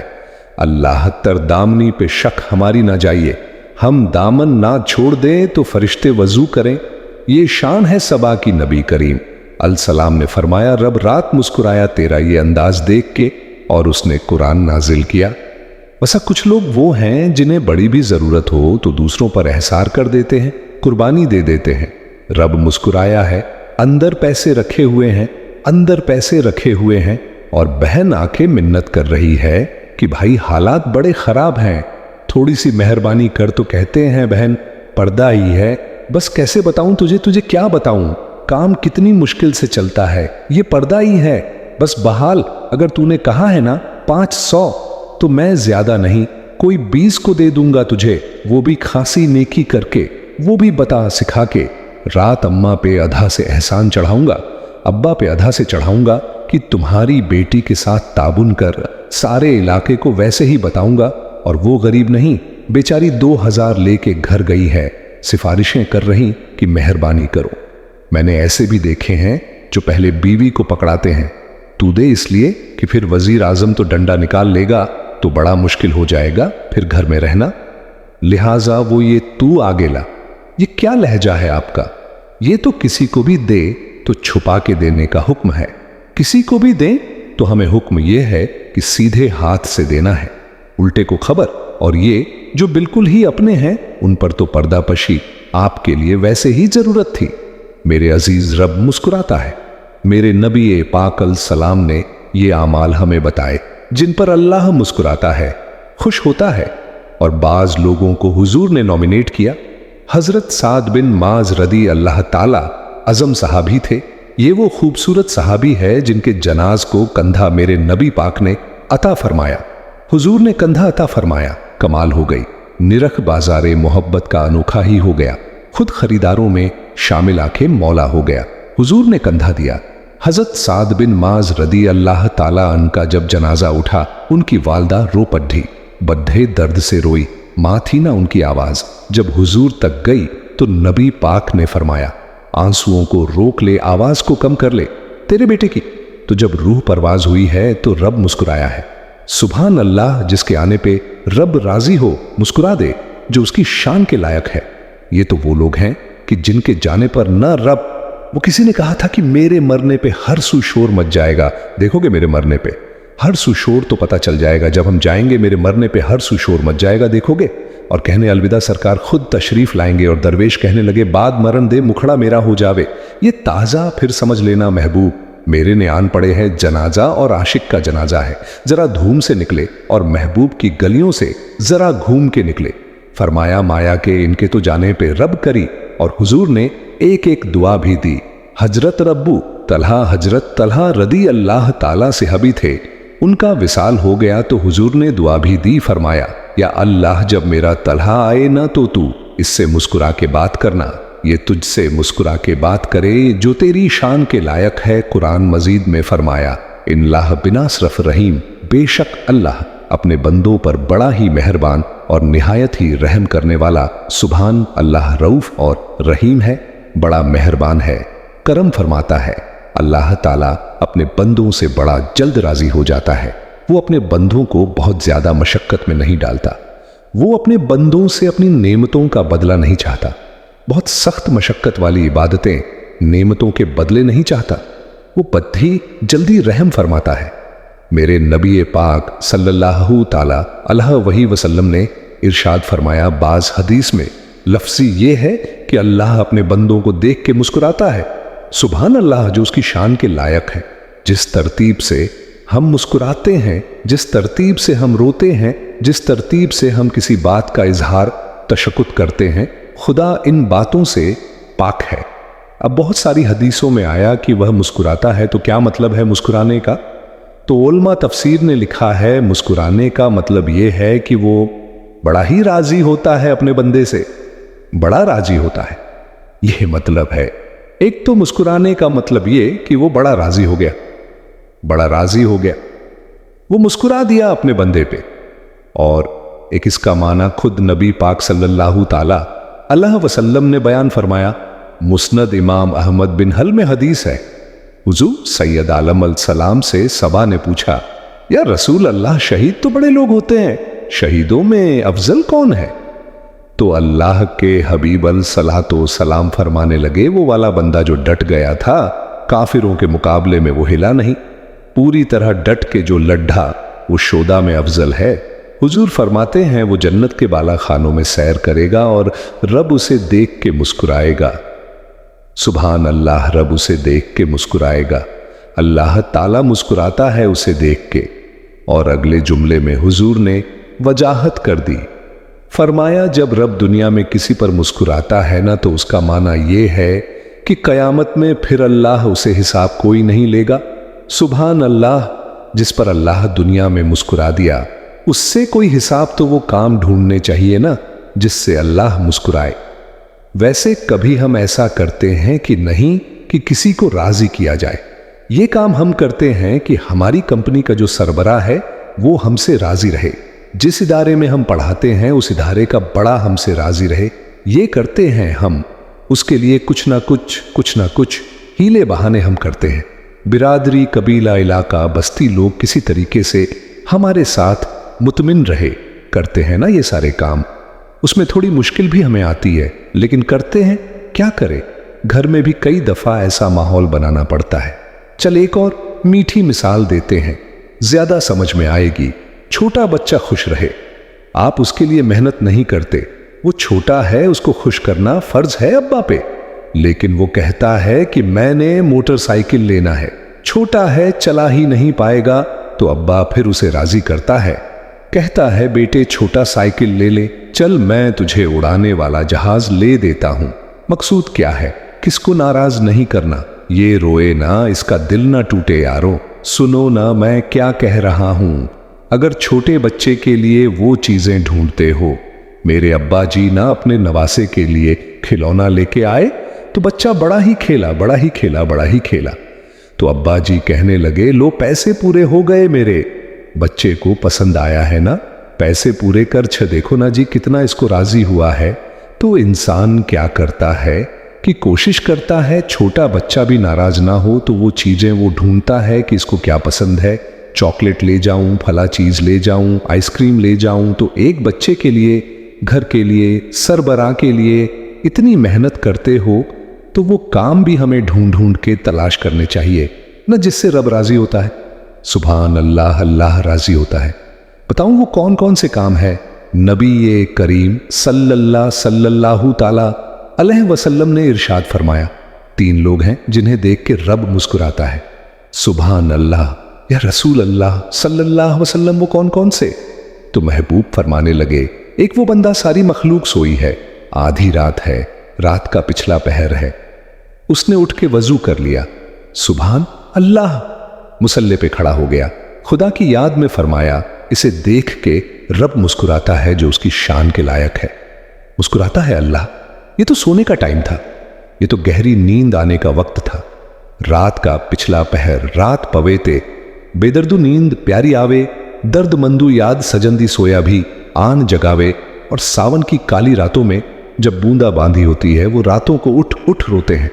अल्लाह तर दामनी पे शक हमारी ना जाइए, हम दामन ना छोड़ दें तो फरिश्ते वजू करें। ये शान है सबा की। नबी करीम अलसलाम ने फरमाया, रब रात मुस्कुराया तेरा ये अंदाज देख के, और उसने कुरान नाजिल किया। वैसा कुछ लोग वो हैं जिन्हें बड़ी भी जरूरत हो तो दूसरों पर एहसार कर देते हैं, कुर्बानी दे देते हैं। रब मुस्कुराया है, अंदर पैसे रखे हुए हैं, अंदर पैसे रखे हुए हैं, और बहन आके मिन्नत कर रही है कि भाई हालात बड़े खराब हैं, थोड़ी सी मेहरबानी कर। तो कहते हैं बहन पर्दा ही है, बस कैसे बताऊं तुझे क्या बताऊं, काम कितनी मुश्किल से चलता है, ये पर्दा ही है। बस बहाल अगर तूने कहा है ना 500 तो मैं ज्यादा नहीं, कोई 20 को दे दूंगा तुझे, वो भी खासी नेकी करके, वो भी बता सिखा के। रात अम्मा पे आधा से एहसान चढ़ाऊंगा, अब्बा पे आधा से चढ़ाऊंगा कि तुम्हारी बेटी के साथ ताबुन कर सारे इलाके को वैसे ही बताऊंगा। और वो गरीब नहीं, बेचारी 2000 लेके घर गई है, सिफारिशें कर रही कि मेहरबानी करो। मैंने ऐसे भी देखे हैं जो पहले बीवी को पकड़ाते हैं, तू दे इसलिए कि फिर वजीर आजम तो डंडा निकाल लेगा तो बड़ा मुश्किल हो जाएगा फिर घर में रहना, लिहाजा वो ये तू आगे ला। ये क्या लहजा है आपका? ये तो किसी को भी दे तो छुपा के देने का हुक्म है, किसी को भी दे तो हमें हुक्म यह है कि सीधे हाथ से देना है। उल्टे को खबर, और ये जो बिल्कुल ही अपने हैं उन पर तो पर्दापशी आपके लिए वैसे ही जरूरत थी। मेरे अजीज रब मुस्कुराता है। मेरे नबी पाक सलाम ने ये आमाल हमें बताए जिन पर अल्लाह मुस्कुराता है, खुश होता है। और बाज लोगों को हुजूर ने नॉमिनेट किया। हजरत साद बिन माज रदी अल्लाह ताला अजम सहाबी थे। ये वो खूबसूरत सहाबी है जिनके जनाज को कंधा मेरे नबी पाक ने अता फरमाया। हुजूर ने कंधा अता फरमाया, कमाल हो गई। निरख बाजारे मोहब्बत का अनोखा ही हो गया, खुद खरीदारों में शामिल आके मौला हो गया। हुजूर ने कंधा दिया। हजरत साद बिन माज रदी अल्लाह ताला अनका जब जनाजा उठा, उनकी वालदा रो पड्ढी, बड्ढे दर्द से रोई। मां थी ना उनकी आवाज। जब हुजूर तक गई तो नबी पाक ने फरमाया, आंसुओं को रोक ले, आवाज को कम कर ले, तेरे बेटे की। तो जब रूह परवाज हुई है तो रब मुस्कुराया है। सुभान अल्लाह, जिसके आने पे रब राजी हो मुस्कुरा दे, जो उसकी शान के लायक है। ये तो वो लोग हैं कि जिनके जाने पर न रब, वो किसी ने कहा था कि मेरे मरने पे हर सू शोर मच जाएगा। देखोगे मेरे मरने पे हर सू शोर तो पता चल जाएगा, जब हम जाएंगे मेरे मरने पे हर सू शोर मच जाएगा, देखोगे। और कहने अलविदा सरकार खुद तशरीफ लाएंगे और दरवेश कहने लगे, बाद मरण दे मुखड़ा मेरा हो जावे। ये ताजा फिर समझ लेना महबूब, मेरे ने आन पड़े हैं जनाजा और आशिक का जनाजा है। जरा धूम से निकले और महबूब की गलियों से जरा घूम के निकले। फरमाया माया के इनके तो जाने पे रब करी। और हुजूर ने एक एक दुआ भी दी। हजरत रब्बू तलहा, हजरत तलहा रदी अल्लाह ताला से हबी थे, उनका विसाल हो गया तो हुजूर ने दुआ भी दी। फरमाया, या अल्लाह जब मेरा तलहा आए ना तो तू इससे मुस्कुरा के बात करना, ये तुझसे मुस्कुरा के बात करे जो तेरी शान के लायक है। कुरान मजीद में फरमाया, इन्लाह बिनासरफ रहीम, बेशक अल्लाह अपने बंदों पर बड़ा ही मेहरबान और निहायत ही रहम करने वाला। सुभान अल्लाह रऊफ और रहीम है, बड़ा मेहरबान है, करम फरमाता है। अल्लाह ताला अपने बंदों से बड़ा जल्द राजी हो जाता है। वो अपने बंदों को बहुत ज्यादा मशक्कत में नहीं डालता। वो अपने बंदों से अपनी नेमतों का बदला नहीं चाहता। बहुत सख्त मशक्कत वाली इबादतें नेमतों के बदले नहीं चाहता। वो बद्धी जल्दी रहम फरमाता है। मेरे नबी पाक सल्लल्लाहु ताला अलैहि वसल्लम ने इरशाद फरमाया, बाज हदीस में लफ्जी ये है कि अल्लाह अपने बंदों को देख के मुस्कुराता है। सुभान अल्लाह, जो उसकी शान के लायक है। जिस तरतीब से हम मुस्कुराते हैं, जिस तरतीब से हम रोते हैं, जिस तरतीब से हम किसी बात का इजहार तशक्कुत करते हैं, खुदा इन बातों से पाक है। अब बहुत सारी हदीसों में आया कि वह मुस्कुराता है, तो क्या मतलब है मुस्कुराने का? तो उलमा तफसीर ने लिखा है मुस्कुराने का मतलब यह है कि वो बड़ा ही राजी होता है अपने बंदे से, बड़ा राजी होता है, यह मतलब है। एक तो मुस्कुराने का मतलब यह कि वो बड़ा राजी हो गया, बड़ा राजी हो गया, वो मुस्कुरा दिया अपने बंदे पे। और एक इसका माना खुद नबी पाक सल्लल्लाहु ताला अलैहि वसल्लम ने बयान फरमाया। मुस्नद इमाम अहमद बिन हल में हदीस है, हुजूर सैयद आलम अल सलाम से सबा ने पूछा, या रसूल अल्लाह, शहीद तो बड़े लोग होते हैं, शहीदों में अफजल कौन है? तो अल्लाह के हबीब अल सलातो सलाम फरमाने लगे, वो वाला बंदा जो डट गया था, काफिरों के मुकाबले में वो हिला नहीं, पूरी तरह डट के जो लड्ढा, वो शोदा में अफजल है। हुजूर फरमाते हैं वो जन्नत के बाला खानों में सैर करेगा और रब उसे देख के मुस्कुराएगा। सुभान अल्लाह, रब उसे देख के मुस्कुराएगा, अल्लाह ताला मुस्कुराता है उसे देख के। और अगले जुमले में हुजूर ने वजाहत कर दी, फरमाया जब रब दुनिया में किसी पर मुस्कुराता है ना, तो उसका माना यह है कि कयामत में फिर अल्लाह उसे हिसाब कोई नहीं लेगा। सुभान अल्लाह, जिस पर अल्लाह दुनिया में मुस्कुरा दिया, उससे कोई हिसाब तो वो काम ढूंढने चाहिए ना जिससे अल्लाह मुस्कुराए। वैसे कभी हम ऐसा करते हैं कि नहीं कि किसी को राजी किया जाए। ये काम हम करते हैं कि हमारी कंपनी का जो सरबराह है वो हमसे राजी रहे, जिस इदारे में हम पढ़ाते हैं उस इदारे का बड़ा हमसे राजी रहे। ये करते हैं हम, उसके लिए कुछ ना कुछ हीले बहाने हम करते हैं। बिरादरी, कबीला, इलाका, बस्ती लोग किसी तरीके से हमारे साथ मुतमिन रहे, करते हैं ना ये सारे काम। उसमें थोड़ी मुश्किल भी हमें आती है, लेकिन करते हैं, क्या करें। घर में भी कई दफा ऐसा माहौल बनाना पड़ता है। चल एक और मीठी मिसाल देते हैं, ज्यादा समझ में आएगी। छोटा बच्चा खुश रहे, आप उसके लिए मेहनत नहीं करते, वो छोटा है, उसको खुश करना फर्ज है अब्बा पे, लेकिन वो कहता है कि मैंने मोटरसाइकिल लेना है। छोटा है, चला ही नहीं पाएगा, तो अब्बा फिर उसे राजी करता है, कहता है बेटे छोटा साइकिल ले ले, चल मैं तुझे उड़ाने वाला जहाज ले देता हूं। मकसूद क्या है? किसको नाराज नहीं करना। ये रोए ना, इसका दिल ना टूटे यारो, सुनो ना मैं क्या कह रहा हूं। अगर छोटे बच्चे के लिए वो चीजें ढूंढते हो, मेरे अब्बा जी ना अपने नवासे के लिए खिलौना लेके आए तो बच्चा बड़ा ही खेला। तो अब्बा जी कहने लगे, लो पैसे पूरे हो गए मेरे, बच्चे को पसंद आया है ना, पैसे पूरे कर, देखो ना जी कितना इसको राजी हुआ है। तो इंसान क्या करता है कि कोशिश करता है छोटा बच्चा भी नाराज ना हो, तो वो चीजें वो ढूंढता है कि इसको क्या पसंद है, चॉकलेट ले जाऊं, फला चीज ले जाऊं, आइसक्रीम ले जाऊं। तो एक बच्चे के लिए, घर के लिए, सरबराह के लिए इतनी मेहनत करते हो, तो वो काम भी हमें ढूंढ ढूंढ के तलाश करने चाहिए न, जिससे रब राजी होता है। सुभान अल्लाह, अल्लाह राजी होता है। बताऊं वो कौन कौन से काम है? नबी करीम सल्लल्लाहु ताला अलैहि वसल्लम ने इरशाद फरमाया, 3 लोग हैं जिन्हें देख के रब मुस्कुराता है। सुभान अल्लाह, या रसूल अल्लाह सल्लल्लाहु अलैहि वसल्लम, वो कौन कौन से? तो महबूब फरमाने लगे, एक वो बंदा सारी मखलूक सोई है, आधी रात है, रात का पिछला पहर है, उसने उठ के वजू कर लिया, सुभान अल्लाह, मुसल्ले पे खड़ा हो गया, खुदा की याद में फरमाया, इसे देख के रब मुस्कुराता है जो उसकी शान के लायक है। मुस्कुराता है अल्लाह। ये तो सोने का टाइम था, ये तो गहरी नींद आने का वक्त था, रात का पिछला पहर, रात पवेते, बेदर्दू नींद प्यारी आवे, दर्द मंदू याद सजंदी सोया भी आन जगावे। और सावन की काली रातों में जब बूंदा बांधी होती है, वो रातों को उठ उठ रोते हैं।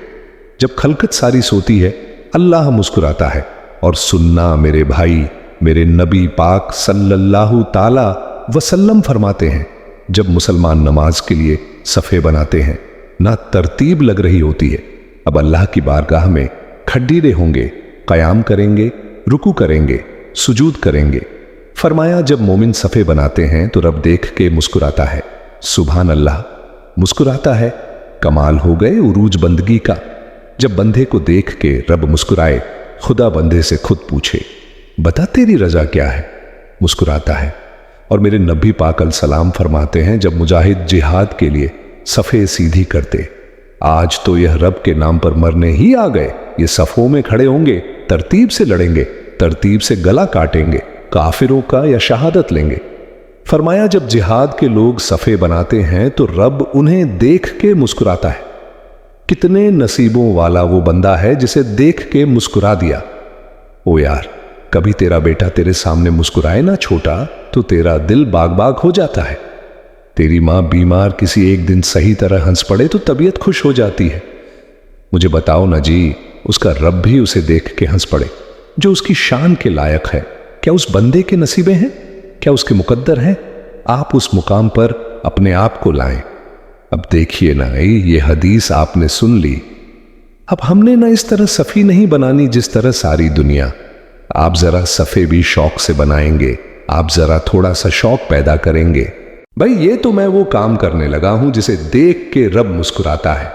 जब खलकत सारी सोती है, अल्लाह मुस्कुराता है। और सुन्ना मेरे भाई, मेरे नबी पाक सल्लल्लाहु ताला वसल्लम फरमाते हैं, जब मुसलमान नमाज के लिए सफ़े बनाते हैं, ना तरतीब लग रही होती है, अब अल्लाह की बारगाह में खड्डीरे होंगे, क़याम करेंगे, रुकू करेंगे, सुजूद करेंगे। फरमाया जब मोमिन सफ़े बनाते हैं तो रब देख के मुस्कुराता है। सुभान अल्लाह, मुस्कुराता है। कमाल हो गए उरूज बंदगी का। जब बंदे को देख के रब मुस्कुराए, खुदा बंदे से खुद पूछे, बता तेरी रजा क्या है? मुस्कुराता है। اور میरे नबी पाक अलैहिस्सलाम फरमाते हैं, जब मुजाहिद जिहाद के लिए सफ़े सीधी करते, आज तो यह रब के नाम पर मरने ही आ गए, ये सफ़ों में खड़े होंगे, तरतीब से लड़ेंगे, तरतीब से गला काटेंगे, काफिरों का या शहादत लेंगे। फरमाया जब जिहाद के लोग सफ़े बनाते हैं तो रब उन्हें देख के मुस्कुराता है। कितने नसीबों वाला वो बंदा है जिसे देख के मुस्कुरा दिया। ओ यार, कभी तेरा बेटा तेरे सामने मुस्कुराए ना छोटा, तो तेरा दिल बाग बाग हो जाता है। तेरी माँ बीमार किसी एक दिन सही तरह हंस पड़े तो तबीयत खुश हो जाती है। मुझे बताओ ना जी, उसका रब भी उसे देख के हंस पड़े जो उसकी शान के लायक है। क्या उस बंदे के नसीबे हैं? क्या उसके मुकद्दर हैं? आप उस मुकाम पर अपने आप को लाएं। अब देखिए ना, ये हदीस आपने सुन ली। अब हमने ना इस तरह सफ़ी नहीं बनानी जिस तरह सारी दुनिया। आप जरा सफ़े भी शौक से बनाएंगे, आप जरा थोड़ा सा शौक पैदा करेंगे। भाई ये तो मैं वो काम करने लगा हूं जिसे देख के रब मुस्कुराता है।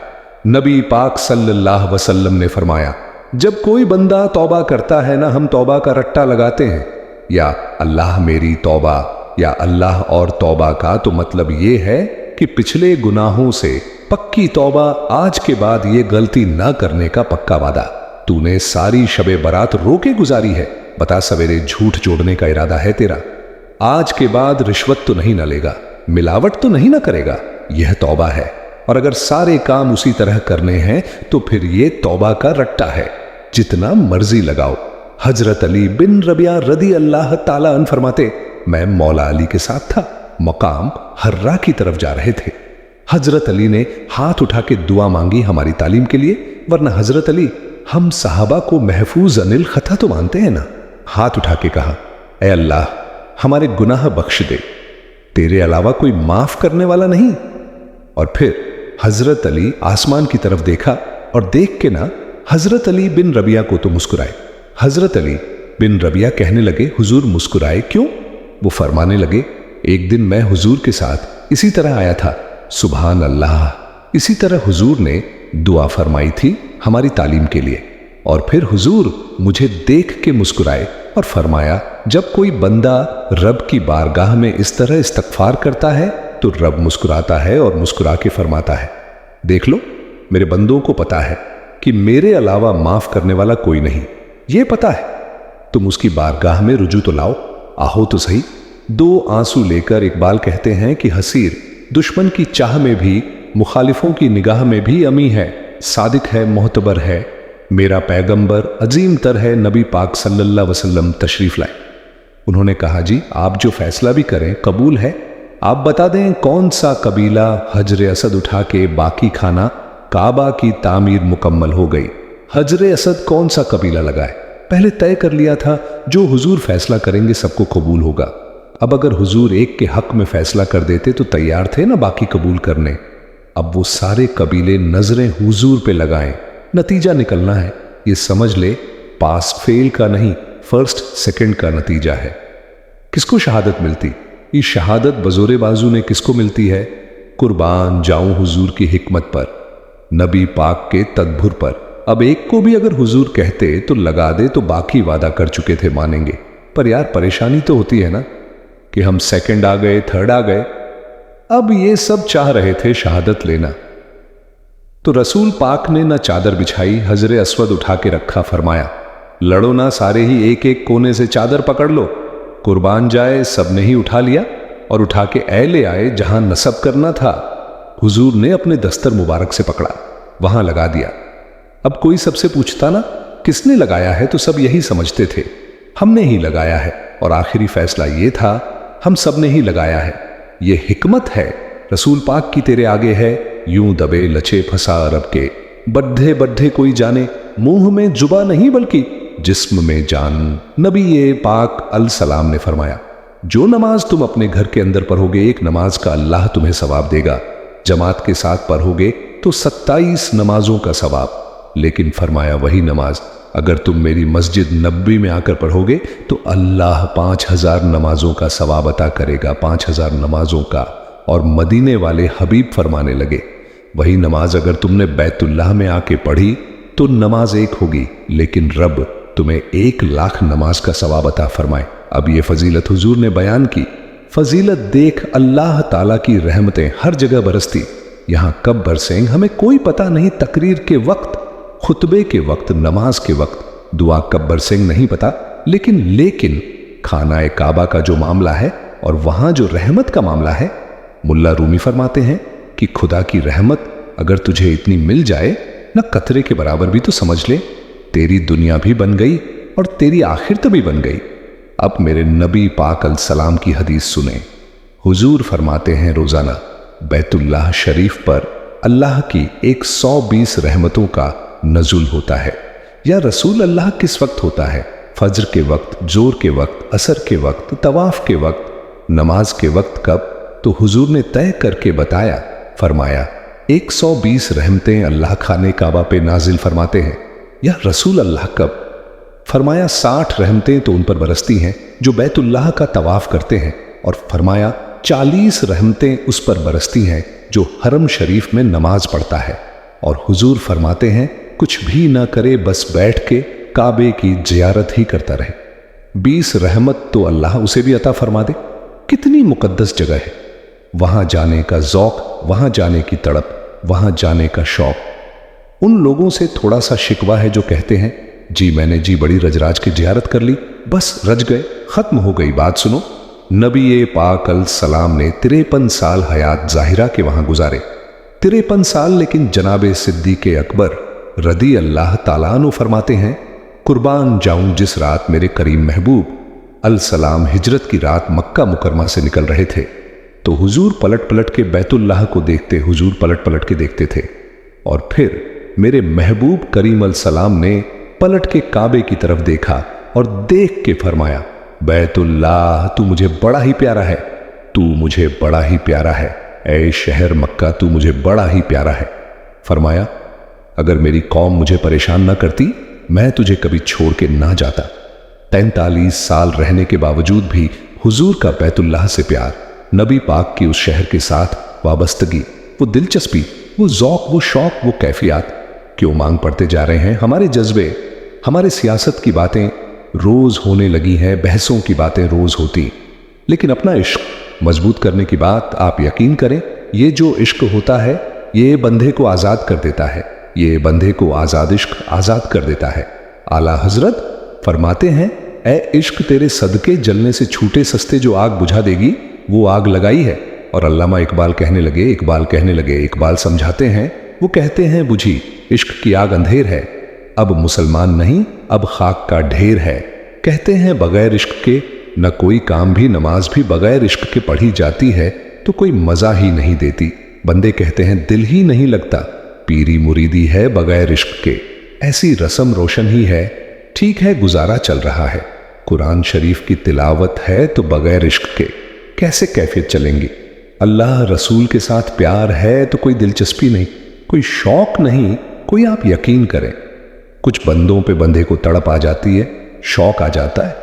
नबी पाक सल्लल्लाहु अलैहि वसल्लम ने फरमाया, जब कोई बंदा तौबा करता है ना, हम तौबा का रट्टा लगाते हैं, या अल्लाह मेरी तौबा या अल्लाह और तौबा का, तो मतलब ये है कि पिछले गुनाहों से पक्की तौबा, आज के बाद ये गलती ना करने का पक्का वादा। तूने सारी शबे बरात रोके गुजारी है, बता सवेरे झूठ जोड़ने का इरादा है तेरा। आज के बाद रिश्वत तो नहीं न लेगा, मिलावट तो नहीं ना करेगा, यह तौबा है। और अगर सारे काम उसी तरह करने हैं तो फिर ये तौबा का रट्टा है, जितना मर्जी लगाओ। हजरत अली बिन रबिया रदी अल्लाह ताला अन्हु फरमाते, मैं मौला अली के साथ था, मकाम हर्रा की तरफ जा रहे थे। हजरत अली ने हाथ उठा के दुआ मांगी हमारी तालीम के लिए, वरना हजरत अली हम सहाबा को महफूज अनिल खता तो मानते हैं ना। हाथ उठा के कहा, ऐ अल्लाह हमारे गुनाह बख्श दे, तेरे अलावा कोई माफ करने वाला नहीं। और फिर हजरत अली आसमान की तरफ देखा और देख के ना हजरत अली बिन रबिया को तो मुस्कुराए। हजरत अली बिन रबिया कहने लगे, हुजूर मुस्कुराए क्यों? वो फरमाने लगे, एक दिन मैं हुजूर के साथ इसी तरह आया था, सुभान अल्लाह। इसी तरह हुजूर ने दुआ फरमाई थी हमारी तालीम के लिए, और फिर हुजूर मुझे देख के मुस्कुराए और फरमाया, जब कोई बंदा रब की बारगाह में इस तरह इस्तगफार करता है तो रब मुस्कुराता है और मुस्कुरा के फरमाता है, देख लो मेरे बंदों को पता है कि मेरे अलावा माफ करने वाला कोई नहीं, ये पता है, तुम उसकी बारगाह में रुजू तो लाओ, आओ तो सही। दो आंसू लेकर इकबाल कहते हैं कि हसीर दुश्मन की चाह में भी, मुखालिफों की निगाह में भी अमी है, सादिक है, मोहतबर है, मेरा पैगंबर अजीम तर है, नबी पाक सल्लल्लाहु अलैहि वसल्लम तशरीफ लाए। उन्होंने कहा, जी आप जो फैसला भी करें कबूल है, आप बता दें कौन सा कबीला हजर असद उठा के बाकी खाना, काबा की तामीर मुकम्मल हो गई। हजर असद कौन सा कबीला लगाए, पहले तय कर लिया था, जो हुजूर फैसला करेंगे सबको कबूल होगा। अब अगर हुजूर एक के हक में फैसला कर देते तो तैयार थे ना बाकी कबूल करने। अब वो सारे कबीले नजरें हुजूर पे लगाएं, नतीजा निकलना है, ये समझ ले पास फेल का नहीं, फर्स्ट सेकंड का नतीजा है। किसको शहादत मिलती? ये शहादत बजोरे बाजू ने किसको मिलती है? कुर्बान जाऊं हुजूर की हिकमत पर, नबी पाक के तदब्बुर पर। अब एक को भी अगर हुजूर कहते तो लगा दे तो बाकी वादा कर चुके थे मानेंगे। पर यार परेशानी तो होती है ना कि हम सेकंड आ गए, थर्ड आ गए। अब ये सब चाह रहे थे शहादत लेना, तो रसूल पाक ने ना चादर बिछाई, हजर अस्वद उठा के रखा, फरमाया लड़ो ना सारे ही, एक एक कोने से चादर पकड़ लो, कुर्बान जाए। सब ने ही उठा लिया और उठा के ले आए जहां नसब करना था। हुजूर ने अपने दस्तर मुबारक से पकड़ा, वहां लगा दिया। अब कोई सबसे पूछता ना किसने लगाया है, तो सब यही समझते थे हमने ही लगाया है, और आखिरी फैसला ये था हम सब ने ही लगाया है। ये हिकमत है रसूल पाक की तेरे आगे है, यूं दबे लचे फंसा अरब के, बड्ढे बड्ढे कोई जाने, मुंह में जुबा नहीं बल्कि जिस्म में जान। नबी ये पाक अल सलाम ने फरमाया, जो नमाज तुम अपने घर के अंदर पढ़ोगे, एक नमाज का अल्लाह तुम्हें सवाब देगा, जमात के साथ पढ़ोगे तो 27 नमाजों का सवाब। लेकिन फरमाया वही नमाज अगर तुम मेरी मस्जिद नबी में आकर पढ़ोगे तो अल्लाह 5000 नमाजों का सवाब अता करेगा, 5000 नमाजों का। और मदीने वाले हबीब फरमाने लगे, वही नमाज अगर तुमने बैतुल्लाह में आके पढ़ी तो नमाज एक होगी, लेकिन रब तुम्हें 1 लाख नमाज का सवाब अता फरमाए। अब ये फजीलत हुजूर ने बयान की, फजीलत देख अल्लाह ताला की रहमतें हर जगह बरसती, यहां कब बरसेंगे हमें कोई पता नहीं। तकरीर के वक्त, खुतबे के वक्त, नमाज के वक्त, दुआ कब बरसेंगे नहीं पता। लेकिन खाना काबा का जो मामला है और वहां जो रहमत का मामला है, मुल्ला रूमी फरमाते हैं कि खुदा की रहमत अगर तुझे इतनी मिल जाए न कतरे के बराबर भी तो समझ ले तेरी दुनिया भी बन गई और तेरी आखिरत भी बन गई। अब मेरे नबी पाक अलैहिस्सलाम की हदीस सुने। हुजूर फरमाते हैं रोजाना बैतुल्लाह शरीफ पर अल्लाह की 120 रहमतों का नजुल होता है। या रसूल अल्लाह किस वक्त होता है? फज्र के वक्त, जोर के वक्त, असर के वक्त, तवाफ के वक्त, नमाज के वक्त कब? तो हुजूर ने तय करके बताया, फरमाया 120 रहमतें अल्लाह खाने काबा पे नाजिल फरमाते हैं। या रसूल अल्लाह कब? फरमाया 60 रहमतें तो उन पर बरसती हैं जो बैतुल्लाह का तवाफ करते हैं, और फरमाया 40 रहमतें उस पर बरसती हैं जो हरम शरीफ में नमाज पढ़ता है। और हुजूर फरमाते हैं कुछ भी ना करे, बस बैठ के काबे की जियारत ही करता रहे। 20 रहमत तो अल्लाह उसे भी अता फरमा दे। कितनी मुकद्दस जगह है। वहां जाने का ज़ौक, वहां जाने की तड़प, वहां जाने का शौक। उन लोगों से थोड़ा सा शिकवा है जो कहते हैं जी मैंने जी बड़ी रजराज की जियारत कर ली, बस रज गए, खत्म हो गई बात। सुनो, नबी पाक अलैहिस्सलाम ने 53 साल हयात ज़ाहिरा के वहां गुजारे। 53 साल। लेकिन जनाबे सिद्दीक़ अकबर रदी अल्लाह ताला अन्हु फरमाते हैं कुर्बान जाऊं जिस रात मेरे करीम महबूब अलैहिस्सलाम हिजरत की रात मक्का मुकरमा से निकल रहे थे, तो हुजूर पलट पलट के बैतुल्लाह को देखते, हुजूर पलट पलट के देखते थे। और फिर मेरे महबूब करीम अलैहिस्सलाम ने पलट के काबे की तरफ देखा और देख के फरमाया बैतुल्लाह तू मुझे बड़ा ही प्यारा है, तू मुझे बड़ा ही प्यारा है, ऐ शहर मक्का तू मुझे बड़ा ही प्यारा है। फरमाया अगर मेरी कौम मुझे परेशान ना करती मैं तुझे कभी छोड़ के ना जाता। 43 साल रहने के बावजूद भी हुजूर का बैतुल्लाह से प्यार, नबी पाक की उस शहर के साथ वाबस्तगी, वो दिलचस्पी, वो ज़ौक, वो शौक, वो कैफियत क्यों मांग पड़ते जा रहे हैं। हमारे जज्बे, हमारे सियासत की बातें रोज होने लगी हैं, बहसों की बातें रोज होती, लेकिन अपना इश्क मजबूत करने की बात आप यकीन करें, ये जो इश्क होता है ये बंदे को आज़ाद कर देता है, ये बंदे को आज़ाद इश्क आज़ाद कर देता है। आला हजरत फरमाते हैं ए इश्क तेरे सदके जलने से छूटे सस्ते जो आग बुझा देगी वो आग लगाई है। और अल्लामा इकबाल कहने लगे, इकबाल समझाते हैं, वो कहते हैं बुझी इश्क की आग अंधेर है, अब मुसलमान नहीं अब खाक का ढेर है। कहते हैं बगैर इश्क के न कोई काम भी, नमाज भी बगैर इश्क के पढ़ी जाती है तो कोई मजा ही नहीं देती। बंदे कहते हैं दिल ही नहीं लगता, पीरी मुरीदी है बगैर इश्क के, ऐसी रस्म रोशन ही है, ठीक है गुजारा चल रहा है। कुरान शरीफ की तिलावत है तो बगैर इश्क के कैसे कैफियत चलेंगी। अल्लाह रसूल के साथ प्यार है तो कोई दिलचस्पी नहीं, कोई शौक नहीं, कोई आप यकीन करें कुछ बंदों पे बंदे को तड़प आ जाती है, शौक आ जाता है,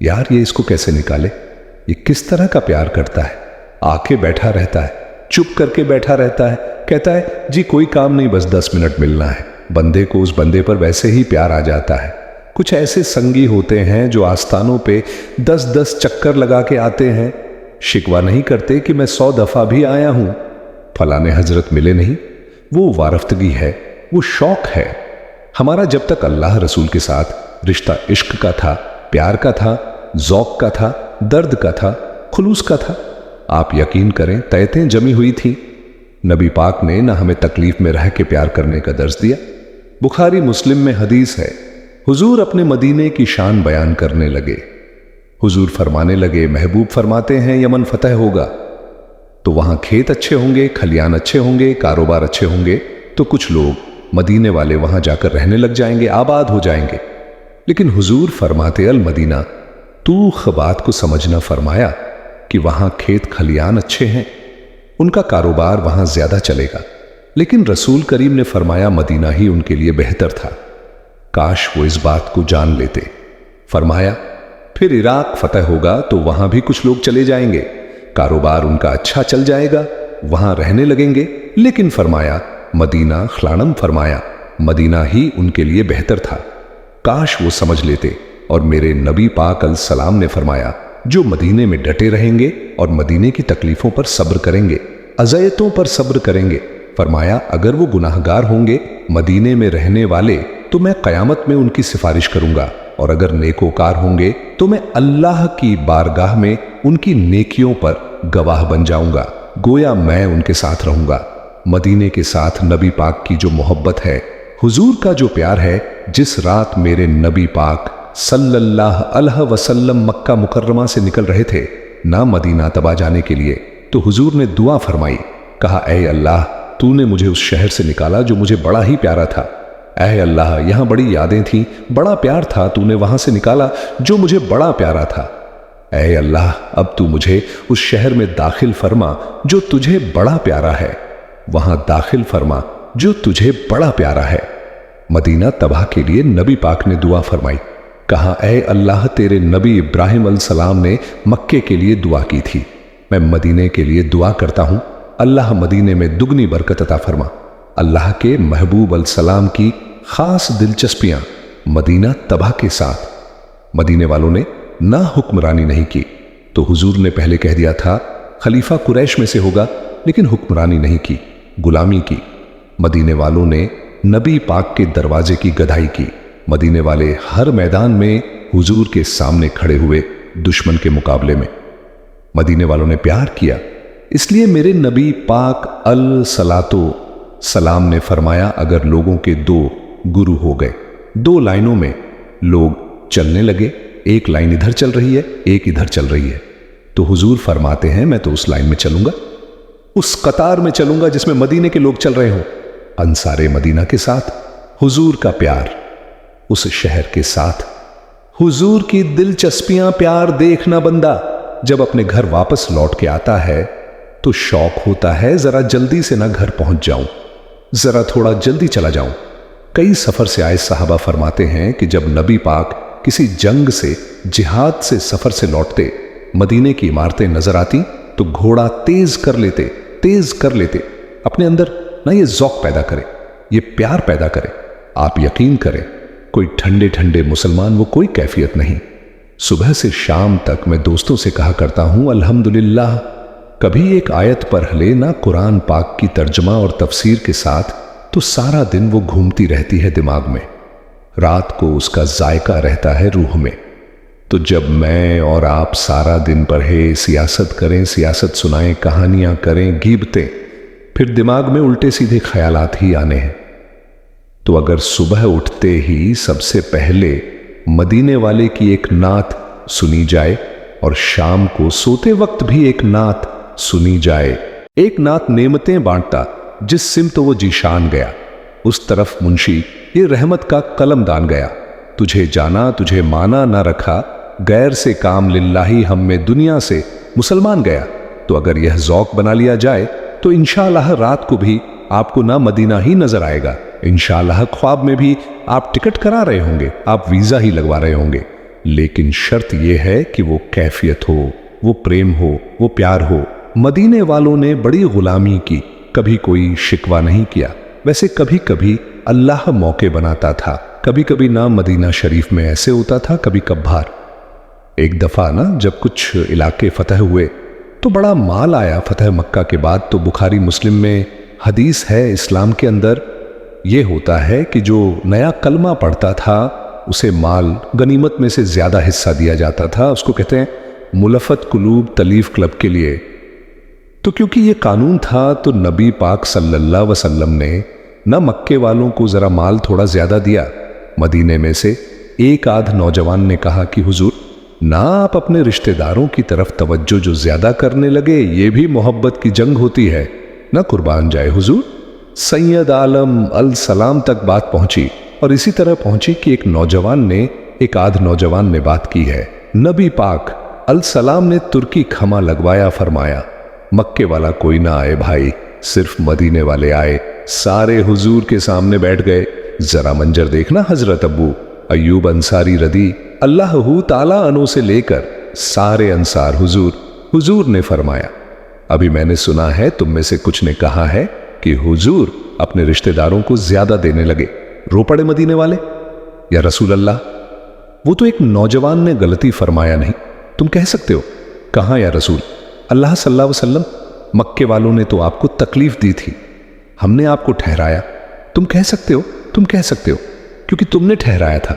यार ये इसको कैसे निकाले, ये किस तरह का प्यार करता है। आके बैठा रहता है, चुप करके बैठा रहता है, कहता है जी कोई काम नहीं बस 10 मिनट मिलना है। बंदे को उस बंदे पर वैसे ही प्यार आ जाता है। कुछ ऐसे संगी होते हैं जो आस्थानों पे 10-10 चक्कर लगा के आते हैं, शिकवा नहीं करते कि मैं 100 दफा भी आया हूं, फलाने हजरत मिले नहीं। वो वारफ्तगी है, वो शौक है। हमारा जब तक अल्लाह रसूल के साथ रिश्ता इश्क का था, प्यार का था, ज़ौक का था, दर्द का था, खुलूस का था, आप यकीन करें तयतें जमी हुई थी। नबी पाक ने ना हमें तकलीफ में रह के प्यार करने का दर्ज दिया। बुखारी मुस्लिम में हदीस है, हुजूर अपने मदीने की शान बयान करने लगे। हुजूर फरमाने लगे, महबूब फरमाते हैं यमन फतह होगा तो वहां खेत अच्छे होंगे, खलियान अच्छे होंगे, कारोबार अच्छे होंगे, तो कुछ लोग मदीने वाले वहां जाकर रहने लग जाएंगे, आबाद हो जाएंगे। लेकिन हुजूर फरमाते अल मदीना तू खबात को समझना, फरमाया कि वहां खेत खलियान अच्छे हैं, उनका कारोबार वहां ज्यादा चलेगा। लेकिन रसूल करीम ने फरमाया मदीना ही उनके लिए बेहतर था, काश वो इस बात को जान लेते। फरमाया फिर इराक फतह होगा तो वहां भी कुछ लोग चले जाएंगे, कारोबार उनका अच्छा चल जाएगा, वहां रहने लगेंगे। लेकिन फरमाया मदीना खलानम, फरमाया मदीना ही उनके लिए बेहतर था, काश वो समझ लेते। और मेरे नबी पाक अलैहिस्सलाम ने फरमाया जो मदीने में डटे रहेंगे और मदीने की तकलीफों पर सब्र करेंगे, अज़यतों पर सब्र करेंगे। फरमाया, अगर वो गुनाहगार होंगे मदीने में रहने वाले तो मैं क़यामत में उनकी सिफारिश करूंगा, और अगर नेकोकार होंगे तो मैं अल्लाह की बारगाह में उनकी नेकियों पर गवाह बन जाऊंगा, गोया मैं उनके साथ रहूंगा। मदीने के साथ नबी पाक की जो मोहब्बत है, हुजूर का जो प्यार है, जिस रात मेरे नबी पाक सल्लल्लाहु अलैहि वसल्लम मक्का मुकर्रमा से निकल रहे थे ना मदीना तबा जाने के लिए, तो हुजूर ने दुआ फरमाई। कहा, ऐ अल्लाह, तूने मुझे उस शहर से निकाला जो मुझे बड़ा ही प्यारा था। ऐ अल्लाह, यहां बड़ी यादें थीं, बड़ा प्यार था, तूने वहां से निकाला जो मुझे बड़ा प्यारा था। ऐ अल्लाह, अब तू मुझे उस शहर में दाखिल फरमा जो तुझे बड़ा प्यारा है, वहां दाखिल फरमा जो तुझे बड़ा प्यारा है। मदीना तबाह के लिए नबी पाक ने दुआ फरमाई। कहा, ऐ अल्लाह, तेरे नबी इब्राहिम अलैहिस्सलाम ने मक्के के लिए दुआ की थी, मैं मदीने के लिए दुआ करता हूं, अल्लाह मदीने में दुगनी बरकत अता फरमा। अल्लाह के महबूब अलैहिस्सलाम की खास दिलचस्पियां मदीना तबाह के साथ। मदीने वालों ने ना हुक्मरानी नहीं की, तो हुजूर ने पहले कह दिया था खलीफा कुरैश में से होगा, लेकिन हुक्मरानी नहीं की, गुलामी की। मदीने वालों ने नबी पाक के दरवाजे की गधाई की। मदीने वाले हर मैदान में हुजूर के सामने खड़े हुए दुश्मन के मुकाबले में। मदीने वालों ने प्यार किया, इसलिए मेरे नबी पाक अल सलातो सलाम ने फरमाया, अगर लोगों के दो गुरु हो गए, दो लाइनों में लोग चलने लगे, एक लाइन इधर चल रही है, एक इधर चल रही है, तो हुजूर फरमाते हैं मैं तो उस लाइन में चलूंगा, उस कतार में चलूंगा जिसमें मदीने के लोग चल रहे हों। अंसारे मदीना के साथ हुजूर का प्यार, उस शहर के साथ हुजूर की दिलचस्पियां, प्यार देखना बंदा जब अपने घर वापस लौट के आता है तो शौक होता है जरा जल्दी से ना घर पहुंच जाऊं, जरा थोड़ा जल्दी चला जाऊं। कई सफर से आए साहबा फरमाते हैं कि जब नबी पाक किसी जंग से, जिहाद से, सफर से लौटते, मदीने की इमारतें नजर आती तो घोड़ा तेज कर लेते, अपने अंदर ना ये ज़ौक़ पैदा करे, ये प्यार पैदा करे। आप यकीन करें, कोई ठंडे ठंडे मुसलमान वो कोई कैफियत नहीं। सुबह से शाम तक मैं दोस्तों से कहा करता हूं अल्हम्दुलिल्लाह, कभी एक आयत पर हले ना कुरान पाक की तर्जमा और तफसीर के साथ, तो सारा दिन वो घूमती रहती है दिमाग में, रात को उसका जायका रहता है रूह में। तो जब मैं और आप सारा दिन पढ़े, सियासत करें, सियासत सुनाएं, कहानियां करें, गीबतें, फिर दिमाग में उल्टे सीधे ख्यालात ही आने हैं। तो अगर सुबह उठते ही सबसे पहले मदीने वाले की एक नात सुनी जाए और शाम को सोते वक्त भी एक नात सुनी जाए, एक नात नेमतें बांटता, जिस सिमत वो जीशान गया, उस तरफ मुंशी ये रहमत का कलमदान गया। तुझे जाना तुझे माना ना रखा, गैर से काम लिल्लाही हम में दुनिया से मुसलमान गया। तो अगर यह ज़ौक़ बना लिया जाए तो इंशाअल्लाह रात को भी आपको ना मदीना ही नजर आएगा, इंशाअल्लाह ख्वाब में भी आप टिकट करा रहे होंगे, आप वीजा ही लगवा रहे होंगे। लेकिन शर्त यह है कि वो कैफियत हो, वो प्रेम हो, वो प्यार हो। मदीने वालों ने बड़ी गुलामी की, कभी कोई शिकवा नहीं किया। वैसे कभी कभी अल्लाह मौके बनाता था, कभी कभी ना मदीना शरीफ में ऐसे होता था, कभी कभार। एक दफा ना जब कुछ इलाके फतह हुए तो बड़ा माल आया फतह मक्का के बाद। तो बुखारी मुस्लिम में हदीस है, इस्लाम के अंदर ये होता है कि जो नया कलमा पढ़ता था उसे माल गनीमत में से ज्यादा हिस्सा दिया जाता था। उसको कहते हैं मुलफत कुलूब तलीफ क्लब के लिए। तो क्योंकि ये कानून था तो नबी पाक सल्लल्लाहु अलैहि वसल्लम ने न मक्के वालों को जरा माल थोड़ा ज्यादा दिया, मदीने में से एक आध नौजवान ने कहा कि हुजूर, ना आप अपने रिश्तेदारों की तरफ तवज्जो जो ज्यादा करने लगे, ये भी मोहब्बत की जंग होती है, ना कुर्बान जाए हुजूर। सैयद आलम अल सलाम तक बात पहुंची और इसी तरह पहुंची कि एक आध नौजवान ने बात की है। नबी पाक अल सलाम ने तुर्की खमा लगवाया, फरमाया मक्के वाला कोई ना आए भाई, सिर्फ मदीने वाले आए। सारे हुजूर के सामने बैठ गए। जरा मंजर देखना, हजरत अब्बू अयूब अंसारी रदी अल्लाह ताला अनो से लेकर सारे अंसार हुजूर ने फरमाया, अभी मैंने सुना है तुम में से कुछ ने कहा है कि हुजूर अपने रिश्तेदारों को ज्यादा देने लगे। रो पड़े मदीने वाले, या रसूल अल्लाह, वो तो एक नौजवान ने गलती फरमाया नहीं, तुम कह सकते हो। कहाँ या रसूल अल्लाह सल्लल्लाहु अलैहि वसल्लम, मक्के वालों ने तो आपको तकलीफ दी थी, हमने आपको ठहराया। तुम कह सकते हो, तुम कह सकते हो, क्योंकि तुमने ठहराया था।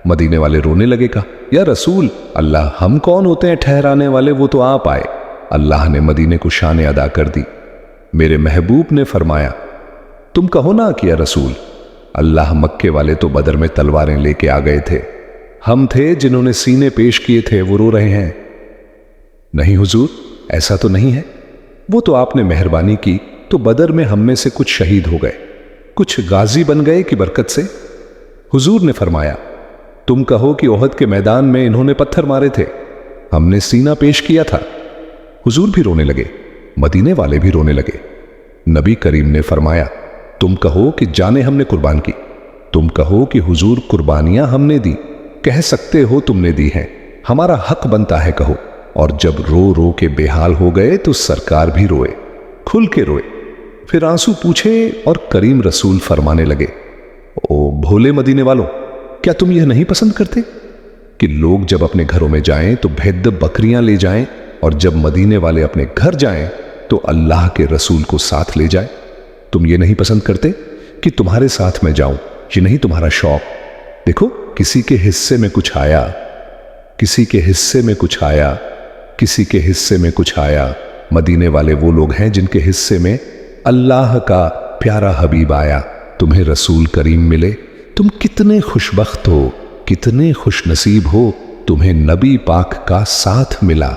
मदीने वाले रोने लगे, कहा या रसूल अल्लाह, हम कौन होते हैं ठहराने वाले, वो तो आप आए। अल्लाह ने मदीने को शान अदा कर दी। मेरे महबूब ने फरमाया, तुम कहो ना कि या रसूल अल्लाह, मक्के वाले तो बदर में तलवारें लेके आ गए थे, हम थे जिन्होंने सीने पेश किए थे, वो रो रहे हैं। नहीं हुजूर, ऐसा तो नहीं है, वो तो आपने मेहरबानी की तो बदर में हम में से कुछ शहीद हो गए, कुछ गाजी बन गए की बरकत से। हुजूर ने फरमाया, तुम कहो कि ओहद के मैदान में इन्होंने पत्थर मारे थे, हमने सीना पेश किया था। हुजूर भी रोने लगे, मदीने वाले भी रोने लगे। नबी करीम ने फरमाया, तुम कहो कि जाने हमने कुर्बान की, तुम कहो कि हुजूर कुर्बानियां हमने दी, कह सकते हो तुमने दी हैं, हमारा हक बनता है कहो। और जब रो रो के बेहाल हो गए तो सरकार भी रोए, खुल के रोए, फिर आंसू पूछे और करीम रसूल फरमाने लगे, ओ भोले मदीने वालों, क्या तुम यह नहीं पसंद करते कि लोग जब अपने घरों में जाएं तो भेद बकरियां ले जाएं, और जब मदीने वाले अपने घर जाएं तो अल्लाह के रसूल को साथ ले जाएं? तुम ये नहीं पसंद करते कि तुम्हारे साथ मैं जाऊं? ये नहीं तुम्हारा शौक? देखो, किसी के हिस्से में कुछ आया, किसी के हिस्से में कुछ आया, किसी के हिस्से में कुछ आया। मदीने वाले वो लोग हैं जिनके हिस्से में अल्लाह का प्यारा हबीब आया, तुम्हें रसूल करीम मिले। तुम कितने खुशबख्त हो, कितने खुश नसीब हो, तुम्हें नबी पाक का साथ मिला।